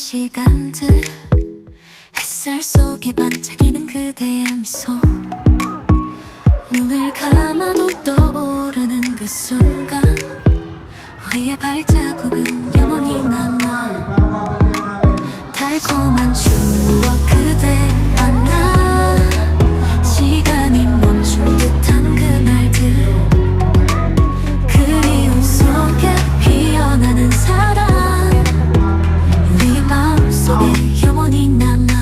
시간들 햇살 속에 반짝이는 그대의 미소 눈을 감아도 떠오르는 그 순간 우리의 발자국은 영원히 남아 달콤한 추억 그대 만나 시간이 멈춘 듯한 그날들 그리움 속에 피어나는 사랑 우리의 마음속에 영원히 남아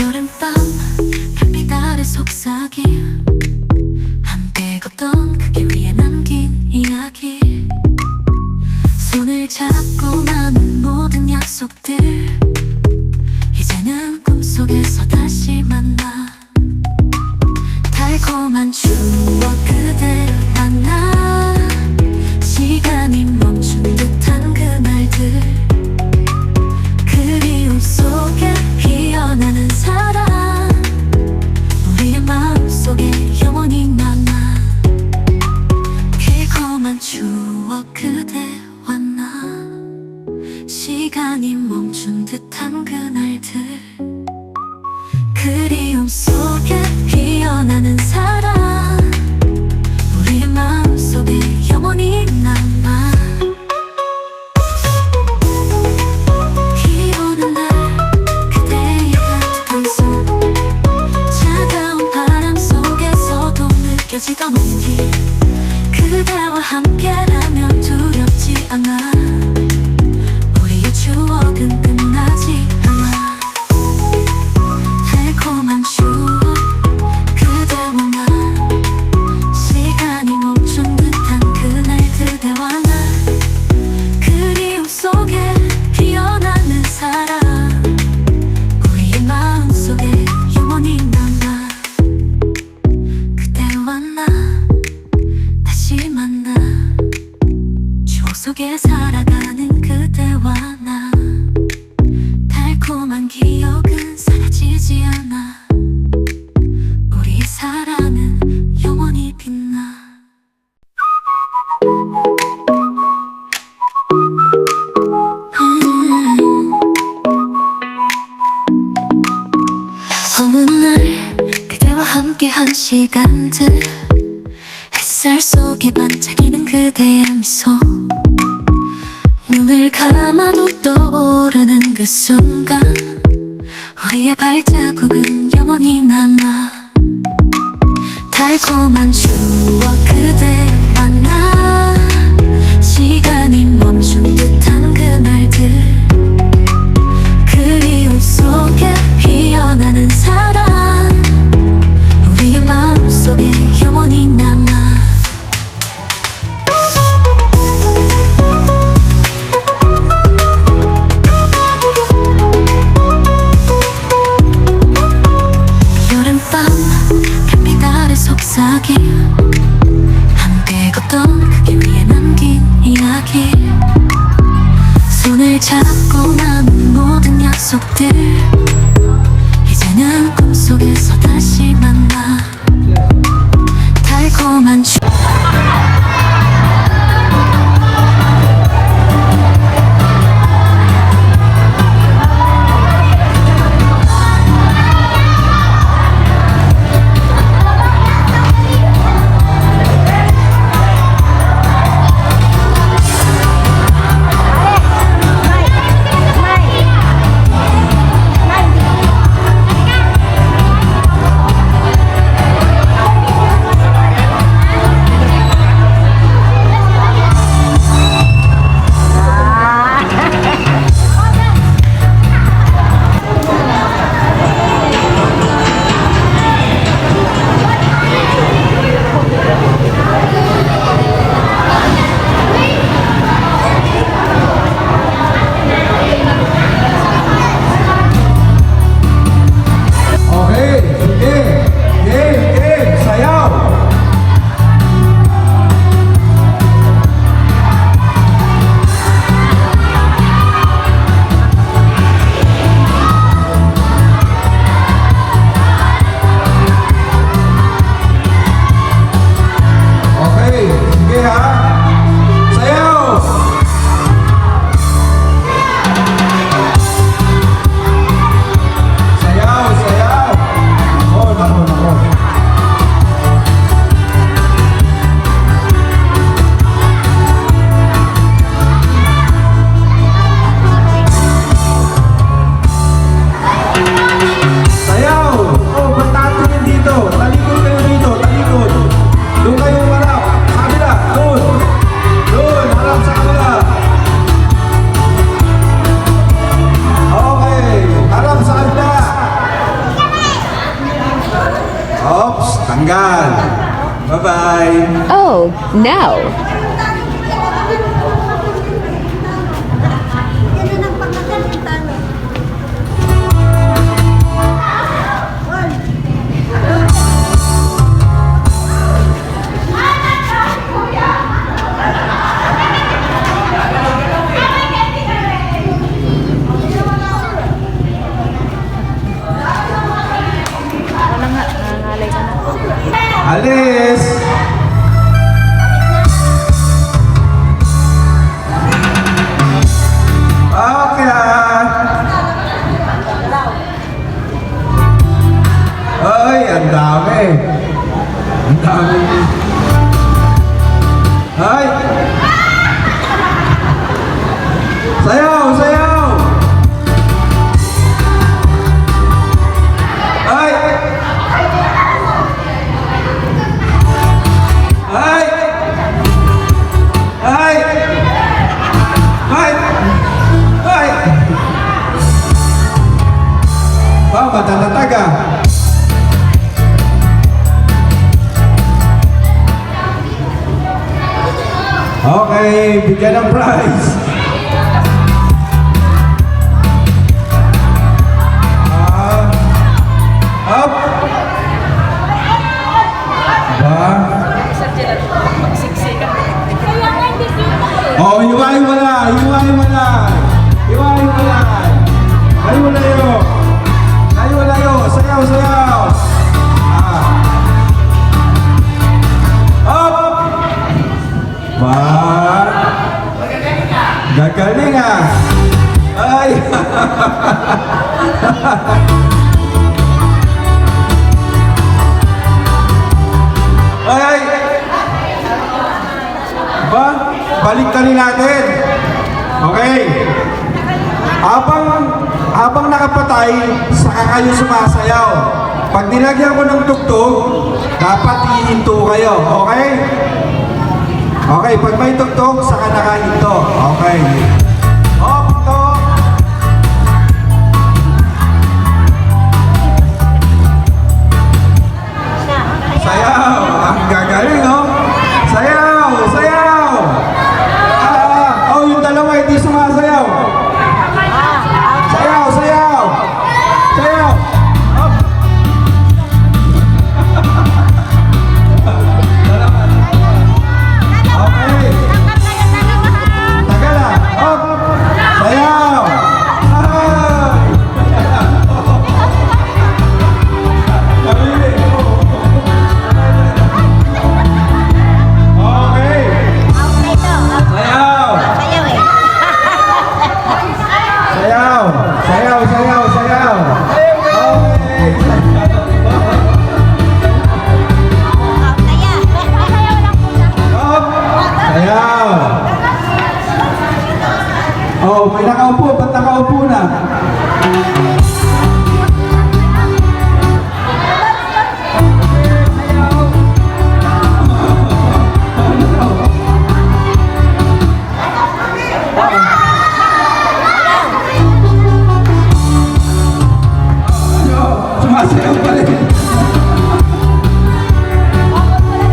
여름밤 별빛 아래 속삭임 함께 걷던 그 길 위에 남긴 이야기 손을 잡고 나눈 모든 약속들 이제는 꿈속에서 다시 만나 달콤한 추억 그대를 만나 시간이 멈춘 듯한 그날들 그리움 속에 피어나는 사랑 우리의 마음속에 영원히 남아 달콤한 추억 그대와 나 시간이 멈춘 듯한 그날들 그리움 속에 피어나는 사랑 우리의 마음속에 영원히 남아 비 오는 날 그대의 따뜻한 손 차가운 바람 속에서도 느껴지던 온기 그대와 함께라면 두렵지 않아 우리의 추억은 끝나지 않아 달콤한 추억 그대와 나 시간이 멈춘 듯한 그날 그대와 나 그리움 속에 피어나는 사랑 우리의 마음속에 영원히 남아 그대와 나 다시 만나 추억 속에 살아가는 그대와 나 달콤한 기억은 사라지지 않아 우리의 사랑은 영원히 빛나 어느 날 그대와 함께한 시간들 햇살 속에 반짝이는 그대의 미소 눈을 감아도 떠오르는 그 순간 우리의 발자국은 영원히 남아 달콤한 추억 그대 만나 시간이 멈춘 듯한 그날들 그리움 속에 피어나는 사랑 우리의 마음속에 영원히 남아 여름밤 별빛 아래 속삭임 함께 걷던 그 길 위에 남긴 이야기 손을 잡고 나눈 모든 약속들 이제는 꿈속에서 다시 만나 달콤한 Oh, no. Alis! Okay. Ay, ang dami. Ang dami. Ay! Sayaw! Sayaw! Ay! Ay! Ay! Ay! Ay! Ba, matatatag ah. Okay, bigyan ng prize. Up! Ba? Oh, hiwa-hiwalay, hiwa-hiwalay, hiwa-hiwalay. Hiwa-hiwalayo. Hiwa-hiwalayo, sayaw, sayaw. Up! Ba? Gagaling ah. Ay! Ay! Ba? Balik rin natin. Okay. Habang nakapatay, saka kayo sumasayaw. Pag nilagyan ko ng tugtog, dapat hihinto kayo. Okay? Okay, pag may tugtog, saka nakahinto. Okay. Tugtog. Sayaw! Ang gagaling, oh! Sayaw! Sayaw! Oh, yung dalawa hindi sumasayaw. Sayaw! Sayaw! Sayaw! Up! Okay. Tagal ah. Up! Sayaw! Ay! Kabili. Okay. Sayaw! Sayaw! Sayaw! Sayaw! Sayaw! Okay! Up! Sayaw! Oh, may nakaupo. Ba't nakaupo na? Sumasayaw pa rin.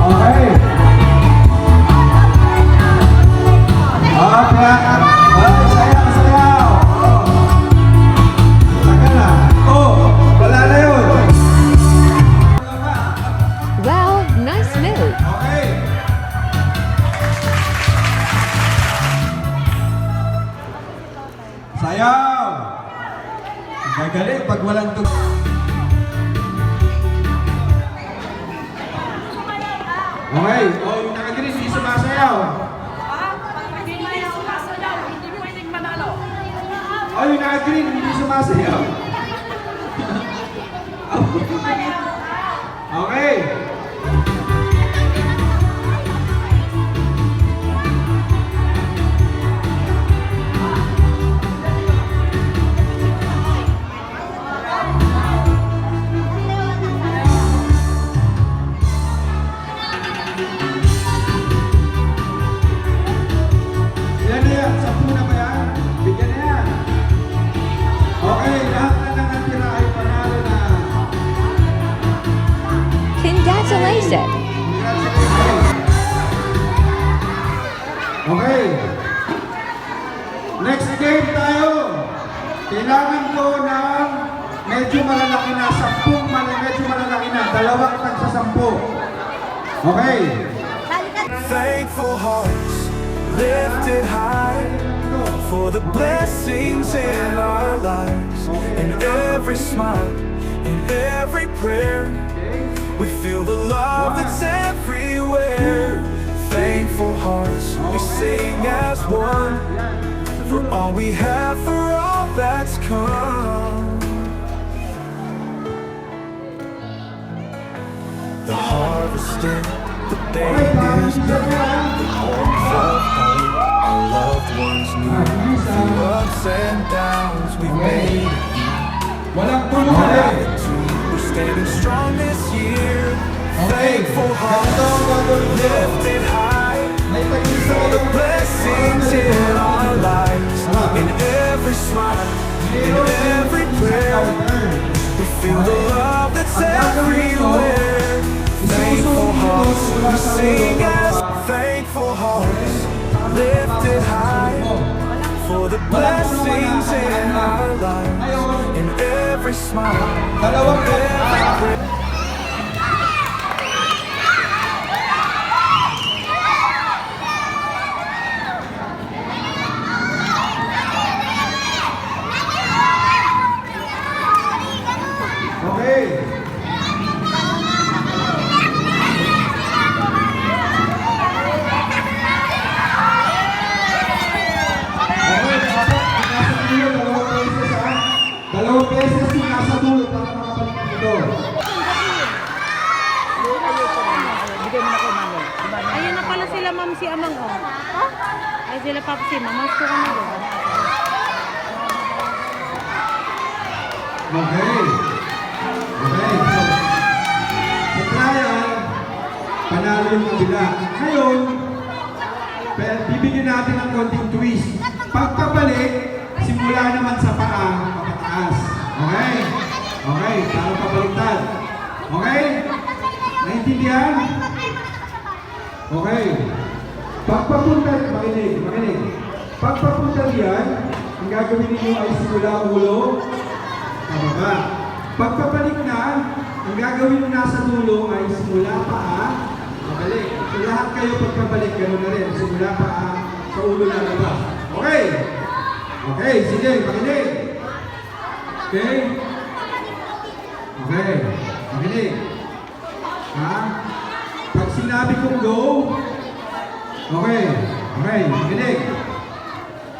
Okay. Okay. Ay, sayaw, sayaw. Tagal na. Oh, wala na yun. Well, nice move. Okay. Sayaw. Gagaling pag walang tugtog. Okay. Oh, yung nakagreen, hindi sumasayaw. Oh, yung naka-green, hindi sumasayaw. Okay. Ilan na yan? 10 na ba yan? Bigyan na yan. Okay, lahat na lang ang tira ay panalo na. Congratulations. Kailangan ko ng medyo malalaki na, 10 medyo malalaki na, 2 tagsa 10. Okay. Thankful hearts lifted high for the blessings in our lives. In every smile, in every prayer, we feel the love that's everywhere. Thankful hearts, we sing as one, for all we have, for all that's come. The harvest in the day is done, the warmth of home, our loved ones near. Through ups and downs, we've made it. Walang tulungan. We're standing strong this year. Thankful hearts lifted high May tag-isa for the kayo. blessings in our lives. In every smile, in every prayer, we feel the love that's everywhere. Thankful hearts, we sing as thankful hearts lifted high for the blessings in our lives. In every smile, Dalawang every prayer. Okay. Dalawang beses yung nasa dulo para makabalik ito. Ayun na pala sila, ma'am, si Amang, oh. Ay, sila papa si ma'am. Mas ko na doon. Okay. Okay. So, sa trial, panalo yung kabila. Ngayon, bibigyan natin ng konting twist. Pagpabalik, simula naman sa paa, papataas. Okay? Okay, para pabaliktad. Okay? Naintindihan? Okay. Pagpapunta, makinig. Pagpapunta yan, ang gagawin ninyo ay simula ulo, pababa. Pagpabalik na, ang gagawin mo nasa dulo ay simula paa, pabalik. So lahat kayo pagpabalik, gano'n na rin. Simula paa, sa ulo na labas. Okay? Okay, sige, makinig. Okay? Okay, makinig. Ha? Pag sinabi kong go, okay, makinig.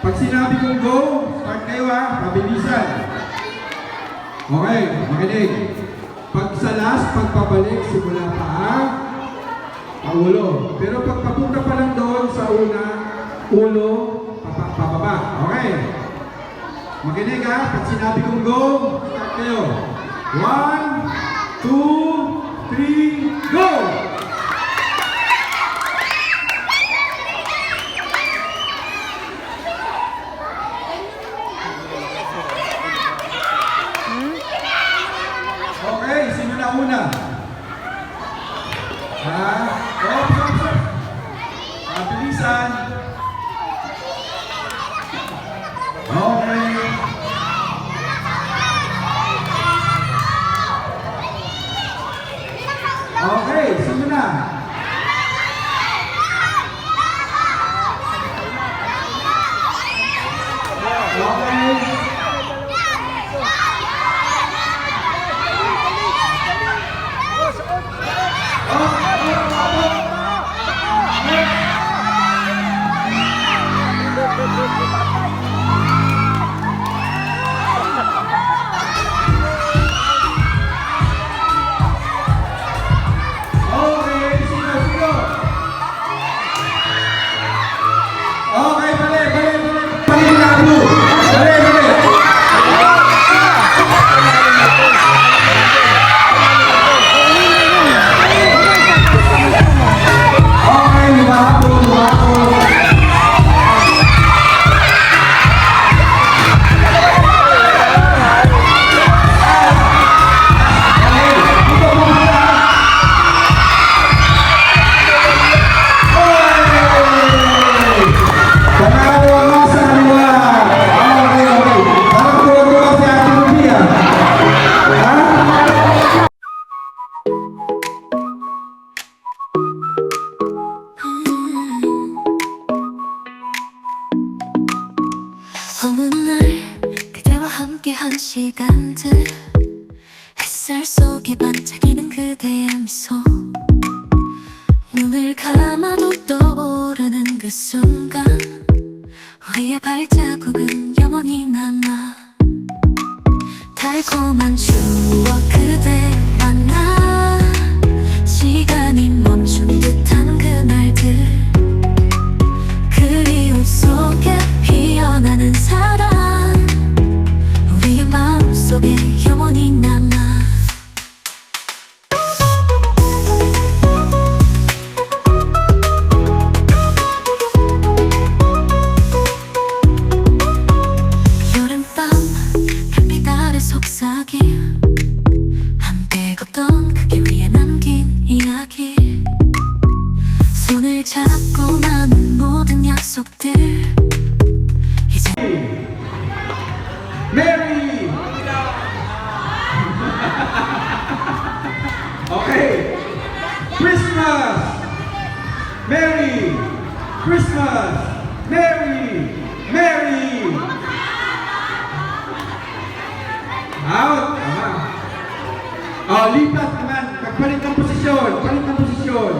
Pag sinabi kong go, start kayo ha, pabilisan. Okay, makinig. Pag sa last, pagpabalik, simula paa, paulo. Pero pag papunta pa lang doon sa una, ulo, pababa. Okay. Makinig ha, pag sinabi kong go, start kayo. 1, 2, 3, go! Okay, sino na una? Ha? Oops. Mabilisan. Okay. Okay, sino 달콤한 시간들 햇살 속에 반짝이는 그대의 미소 눈을 감아도 떠오르는 그 순간 우리의 발자국은 영원히 남아 달콤한 추억 그대와 나 시간이 멈춘 듯한 그날들 그리움 속에 피어나는 사랑 우리의 마음속에 영원히 남아 여름밤 별빛 아래 속삭임 함께 걷던 그길 위에 남긴 이야기 손을 잡고 나눈 모든 약속들 이제 메리! 오케이. 크리스마스! 메리! 크리스마스! 메리! 메리! Out! Tama. Lipat naman. Magpalit ng posisyon. Palit ng posisyon.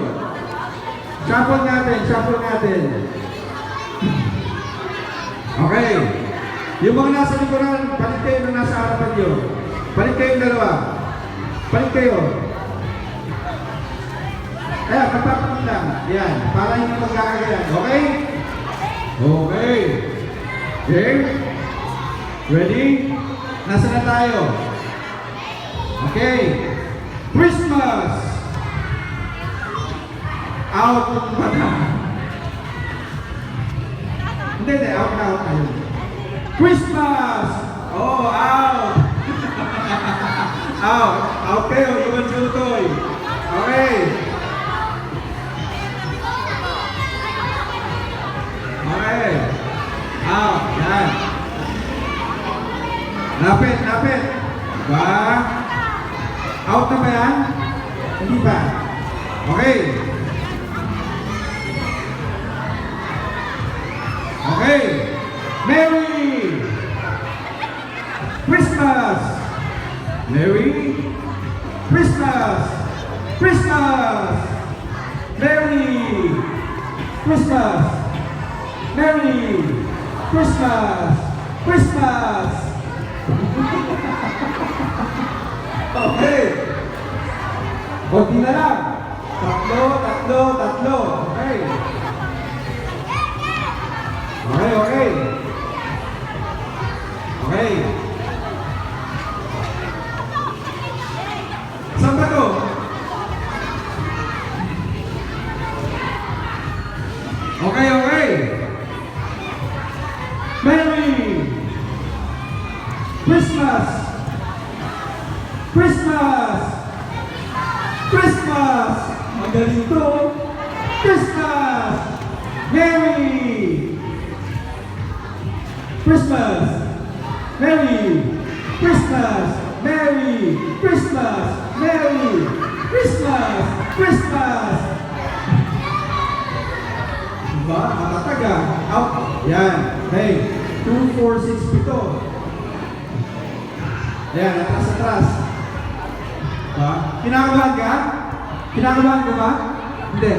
Shuffle natin. Shuffle natin. Okay. Yung mga nasa likuran, palit kayo na nasa harapan nyo. Palit kayong dalawa. Palit kayo. Kaya, magpapalit lang. Yan. Para hindi magkakagayan. Okay? Okay. Game? Ready? Nasa na tayo? Okay. Christmas! Out yung mata. Hindi. Out na. Christmas! Oh, out! Out kayo. Iwan Jutoy. Okay. Okay. Out. Yan. Lapit. Ba? Out na ba yan? Hindi ba? Okay. Okay. Merry Christmas! Merry Christmas! Christmas! Merry Christmas! Merry Christmas! Christmas! Okay. Kunti na lang. Tatlo. Okay. Okay. Saan ba to? Okay. Merry Christmas! Ang galing to. Christmas! Merry Christmas! Merry Christmas! Merry Christmas! Merry Christmas! Christmas! Diba? Matataga. Out. Yan. Hey. 2, 4, 6, 7. Ayan. Atras. Diba? Kinakabahan ka? Kinakabahan ka ba? Hindi.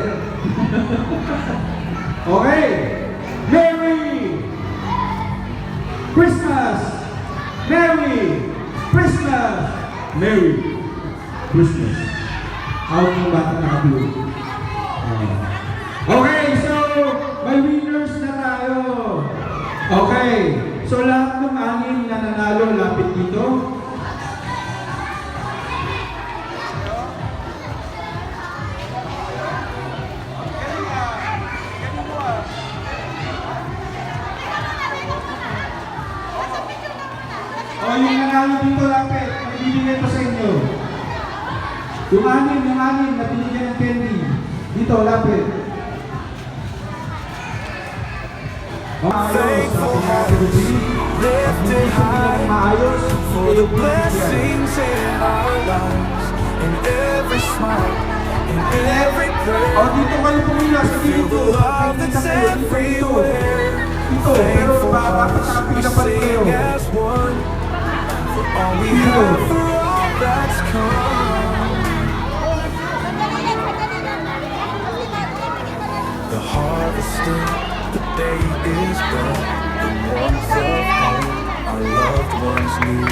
Okay. Merry Christmas! Merry Christmas! Merry Christmas! Out ng bata naka-blue. Okay, so may winners na tayo. Okay, so lahat ng anin na nanalo lapit dito. Yung nanalo dito lapit, bibigyan ko sa inyo. Yung anin na binigyan ng candy. Dito, lapit. Thankful hearts lifted high for the blessings in our lives, and every smile, and every prayer. Dito kayo pumila sa Feel the love that's everywhere. Dito, pero dapat sa kapila pa rin kayo. Sing as one. all we have, for all that's come. The harvesting, the day is done. The warmth of home, our loved ones knew.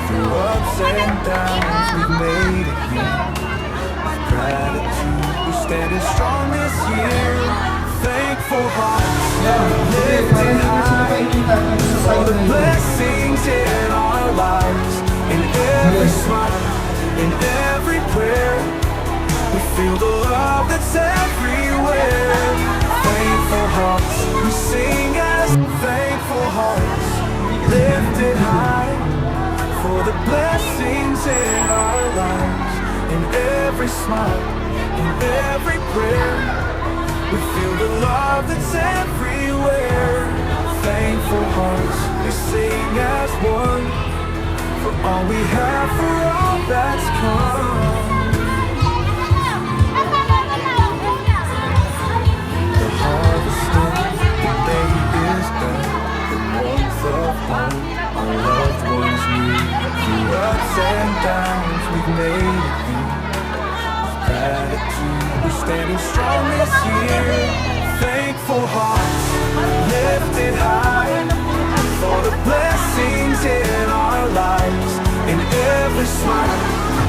Through ups and downs, we've made it here. With gratitude, we're standing strong this year. Thankful hearts, lifted high for the blessings in our lives. In every smile, in every prayer, we feel the love that's everywhere. Thankful hearts, we sing as thankful hearts, lifted high for the blessings in our lives. In every smile, in every prayer, we feel the love that's everywhere. Thankful hearts, we sing as one, for all we have, for all that's come. The harvesting, the day is done. The warmth of home, our loved ones knew. Through ups and downs, we've made it here. With gratitude, we're standing strong this year. Thankful hearts, lifted high for the blessings in our lives. In every smile,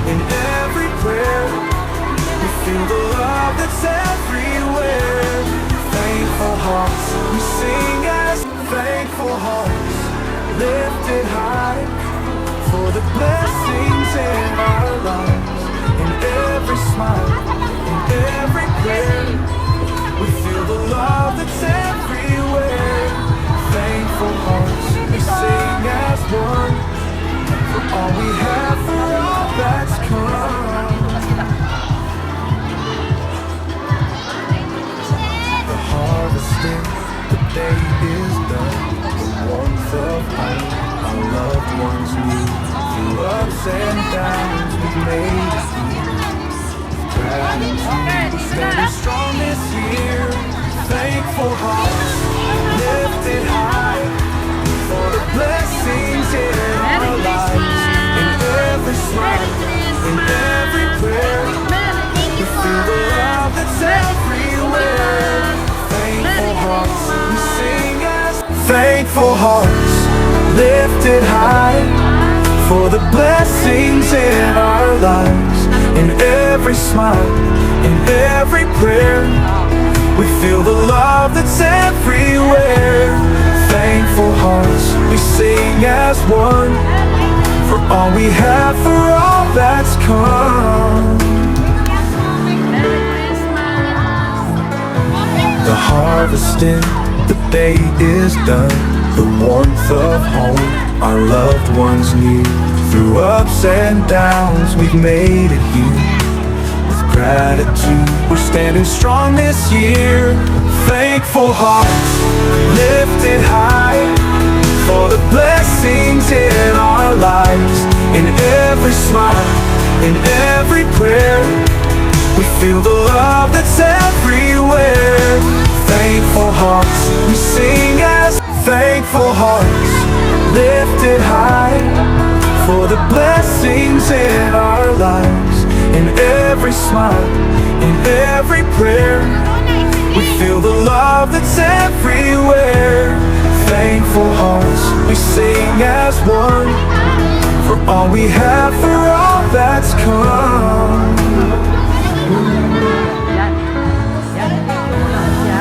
in every prayer, we feel the love that's everywhere. Thankful hearts, we sing as thankful hearts, lifted high for the blessings in our lives. In every smile, in every prayer, we feel the love that's everywhere. Thankful hearts, we sing as one, for all we have, for all that's come. The harvesting, the day is done. The warmth of home, our loved ones knew. Through ups and downs, we've made it through. Gratitude, we're standing strong this year. Thankful hearts, lifted high for the blessings in our lives. In every smile, in every prayer, we feel the love that's everywhere. Thankful hearts, we sing as thankful hearts, lifted high for the blessings in our lives. In every smile, in every prayer, we feel the love that's everywhere. Thankful hearts, we sing as one, for all we have, for all that's come. The harvesting, the day is done. The warmth of home, our loved ones knew. Through ups and downs, we've made it here. With gratitude, we're standing strong this year. Thankful hearts, lifted high for the blessings in our lives. In every smile, in every prayer, we feel the love that's everywhere. Thankful hearts, we sing as thankful hearts, lifted high for the blessings in our lives. In every smile, in every prayer, we feel the love that's everywhere. Thankful hearts, we sing as one, for all we have, for all that's come.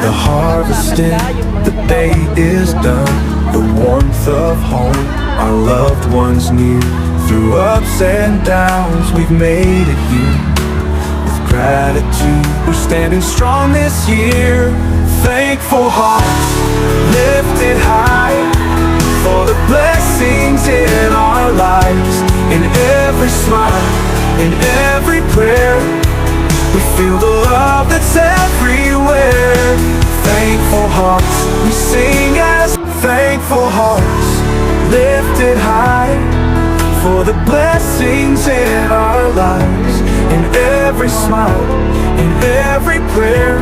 The harvesting, the day is done. The warmth of home, our loved ones knew. Through ups and downs, we've made it here. With gratitude, we're standing strong this year. Thankful hearts, lifted high for the blessings in our lives. In every smile, in every prayer, we feel the love that's everywhere. Thankful hearts, we sing as thankful hearts, lifted high for the blessings in our lives. In every smile, in every prayer,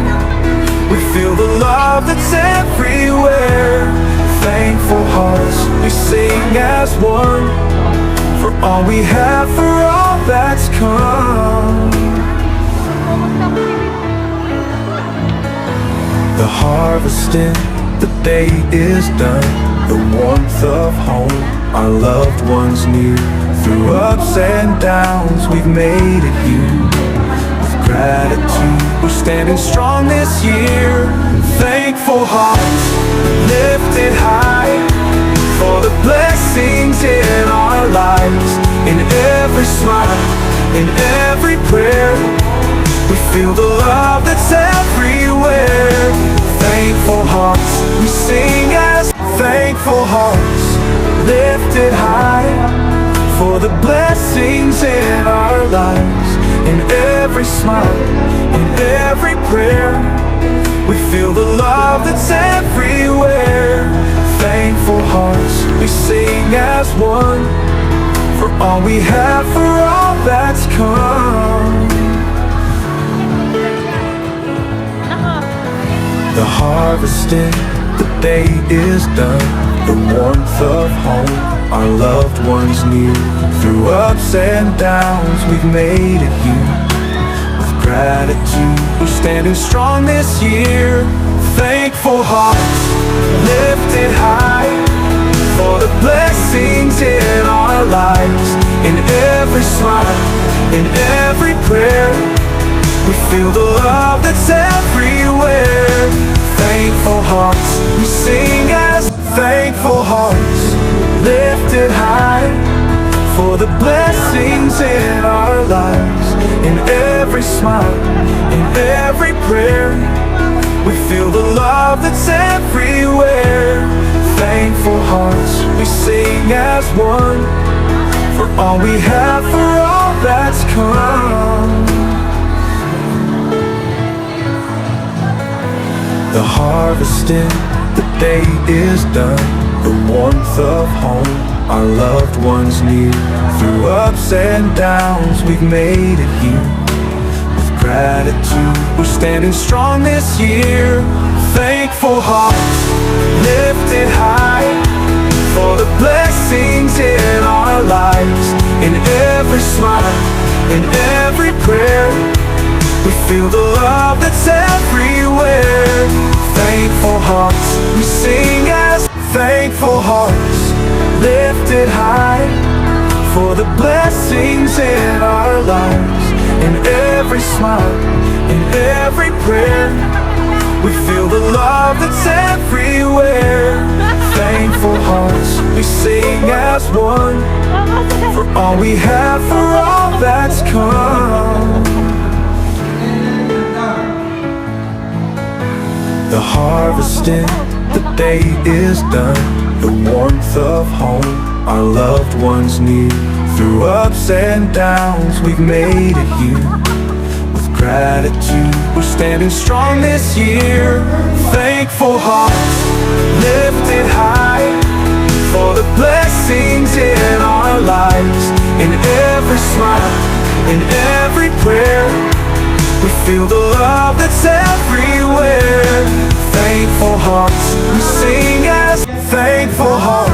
we feel the love that's everywhere. Thankful hearts, we sing as one, for all we have, for all that's come. The harvest in the day is done. The warmth of home, our loved ones near. Through ups and downs, we've made it here. With gratitude, we're standing strong this year. Thankful hearts lifted high for the blessings in our lives. In every smile, in every prayer, we feel the love that's everywhere. Thankful hearts, we sing as thankful hearts lifted high for the blessings in our lives. In every smile, in every prayer, we feel the love that's everywhere. Thankful hearts, we sing as one, for all we have, for all that's come. The harvest in the day is done. The warmth of home, our loved ones near. Through ups and downs, we've made it here. With gratitude, we're standing strong this year. Thankful hearts lifted high for the blessings in our lives. In every smile, in every prayer, we feel the love that's everywhere. Thankful hearts, we sing as thankful hearts lifted high for the blessings in our lives. In every smile, in every prayer, we feel the love that's everywhere. Thankful hearts, we sing as one, for all we have, for all that's come. The harvest in the day is done. The warmth of home, our loved ones near. Through ups and downs, we've made it here. With gratitude, we're standing strong this year. Thankful hearts lifted high for the blessings in our lives. In every smile, in every prayer, we feel the love that's everywhere. Thankful hearts, we sing as thankful hearts lifted high for the blessings in our lives. In every smile, in every prayer, we feel the love that's everywhere. Thankful hearts, we sing as one, for all we have, for all that's come. The harvest in the day is done. The warmth of home, our loved ones near. Through ups and downs, we've made it here. With gratitude, we're standing strong this year. Thankful hearts lifted high for the blessings in our lives. In every smile, in every prayer, we feel the love that's everywhere. Thankful hearts, we sing as thankful hearts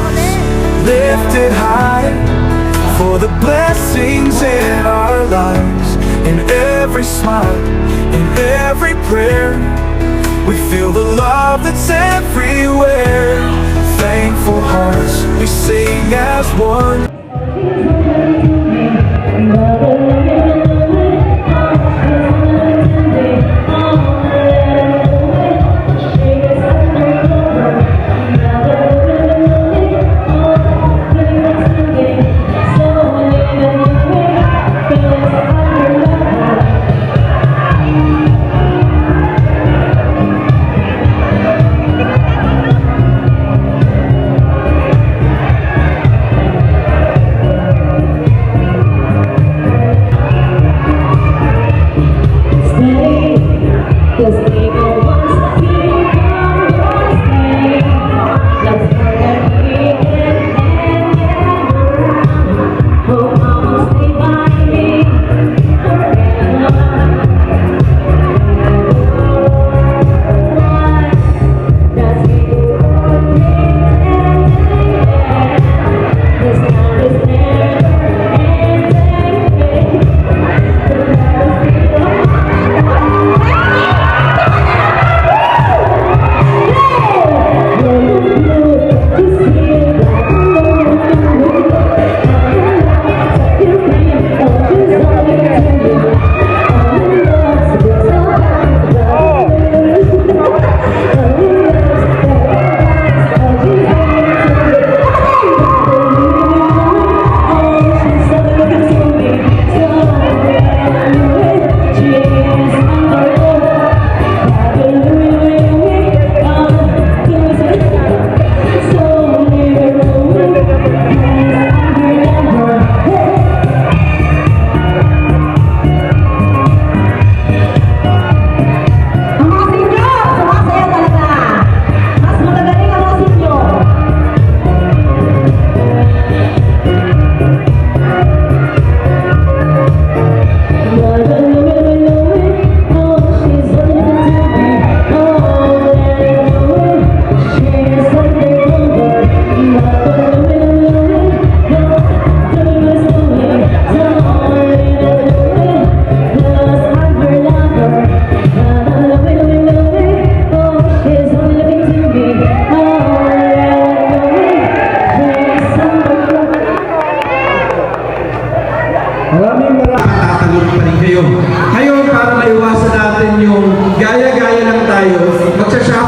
lifted high for the blessings in our lives. In every smile, in every prayer, we feel the love that's everywhere. Thankful hearts, we sing as one.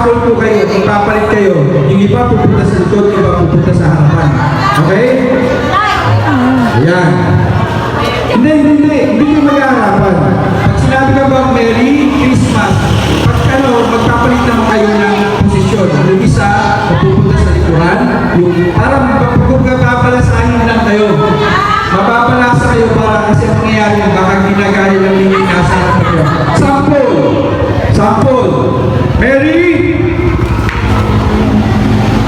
sample po kayo, magpapalit kayo. Yung iba pupunta sa likod, yung iba pupunta sa harapan. Okay? Ayan. Hindi kayo mag-aarapan. Pag sinabi ka ba, Merry Christmas, pag magpapalit naman kayo ng posisyon. Yung isa, pupunta sa likuran, yung parang mapapalasahin lang kayo. Mapapalasa kayo para kasi ang nangyayari, baka ginagaya lang ninyo yung nasa harapan kayo. Sample. Merry!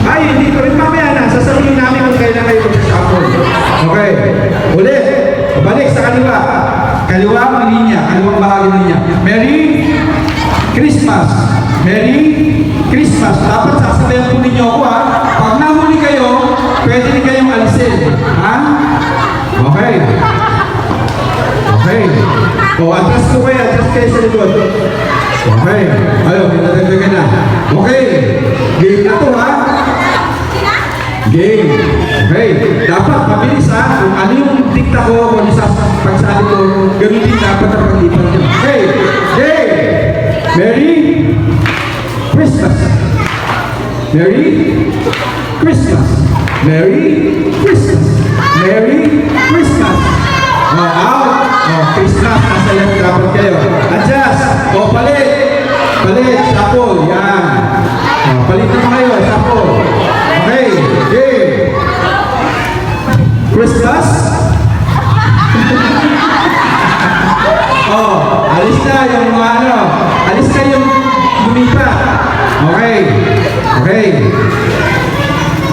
Ay, hindi ko rin mamaya na. Sasabihin namin kung kailan kayo mag-sample. Okay. Ulit. Balik sa kaliwa. Kaliwa ang linya. Kaliwang bahagi ng linya. Merry Christmas. Merry Christmas. Dapat sasabihan po ninyo ako ha. Pag nahuli kayo, pwede rin kayong alisin. Ha? Okay. Okay. O, atras ko kayo. Atras kayo sa likod. Okay. Ayaw, pinadagdagan na. Okay. Game na to ha. Game. Okay. Dapat mabilis ha. Kung ano yung dikta ko, kung ano sa pagsali ko, ganun din dapat ang paglipan nyo. Okay. Game. Merry Christmas. Merry Christmas. Merry Christmas. Merry Christmas. Out. Christmas. Nasa left dapat kayo. Adjust. Palit. Shuffle. Yan. Palit naman kayo. Shuffle. Okay. Game. Christmas. Alis na yung mga alis na yung lumipa. Okay.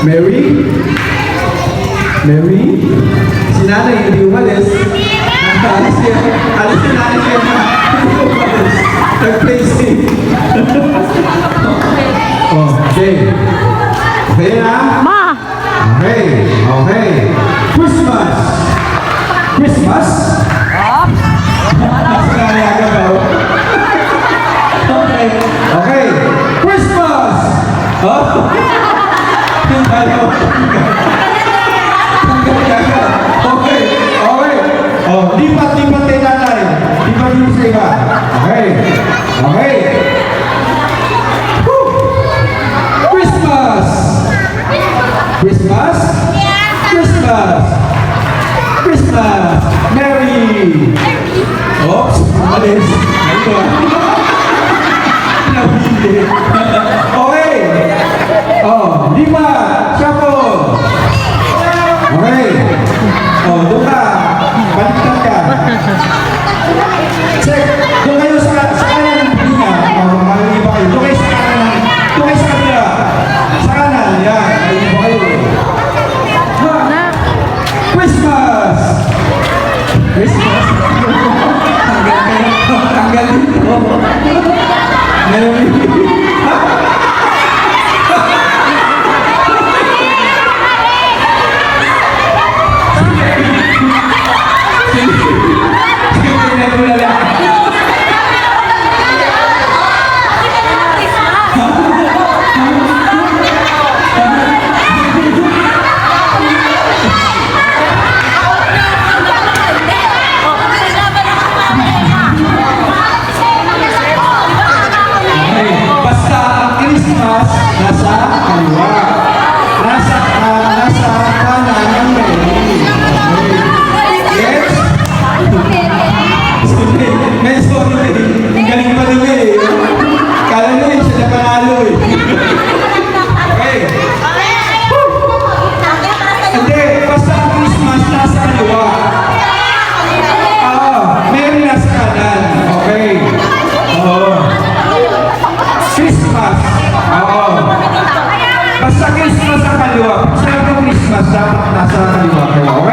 Merry. Si nanay hindi umalis. Alis si nanay kayo. Nag-placing. Okay. Okay na? Okay. Christmas. Okay. Christmas. Lipat kay nanay. Lipat dito sa iba. Okay. Christmas. Merry. Oops. Malis. Nabili. Okay. Lima. Shuffle. Okay. Doon ka. Baliktad ka. Check. Doon kayo sa kanan ng linya. Maliba kayo. Doon kayo sa kanan. Doon kayo sa kabila. Sa kanan. Yan. Maliba kayo. Christmas. Tanggal dito. Merry. Nasa kaliwa. Nasa kanan ng Merry. Yes? Sorry. Ang galing pa rin eh. Kala nyo eh, siya na panalo eh. Okay. Hindi, basta ang Christmas nasa kaliwa. Merry nasa kanan. Okay. Christmas. Basta Christmas sa kaliwa. Pag sinabi ng Christmas, dapat nasa kaliwa kayo. Okay?